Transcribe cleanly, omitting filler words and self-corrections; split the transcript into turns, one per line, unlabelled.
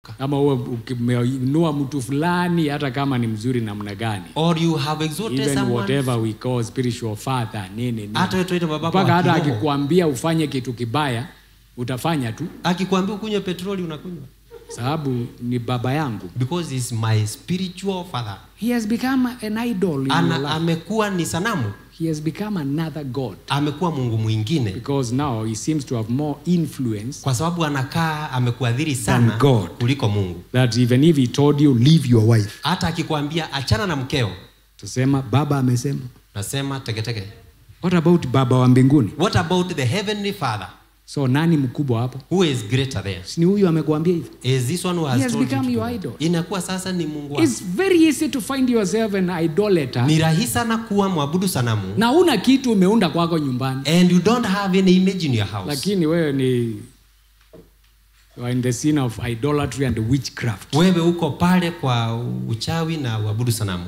Kama wewe ukimeinua mtu fulani hata kama ni mzuri namna gani.
Or you have exalted
even
someone.
Whatever we call spiritual father nini.
Hata tuite baba
mpaka hata akikwambia ufanye kitu kibaya utafanya tu.
Akikwambia ukunywe petroli unakunywa.
Sababu ni baba yangu.
Because he's my spiritual father.
He has become an idol in your life.
Amekuwa ni sanamu.
He has become another god.
Amekuwa mungu mwingine.
Because now he seems to have more influence.
Kwa sababu anakaa amekuadhiri sana kuliko Mungu.
That even if he told you leave your wife.
Hata akikwambia achana na mkeo.
Tusema baba amesema.
Nasema teketeke.
What about baba wa mbinguni?
What about the heavenly father?
So nani mkubwa hapo?
Who is greater there?
Ni huyu amekuambia hivi.
Is this one who has told
become
you
your idol.
Inakuwa sasa ni Mungu wako.
It's very easy to find yourself an idolater.
Ni rahisi sana kuwa mwabudu sanamu.
Na una kitu umeunda kwako nyumbani.
And you don't have any image in your house.
Lakini wewe you are in the scene of idolatry and witchcraft.
Wewe uko pale kwa uchawi na uabudu sanamu.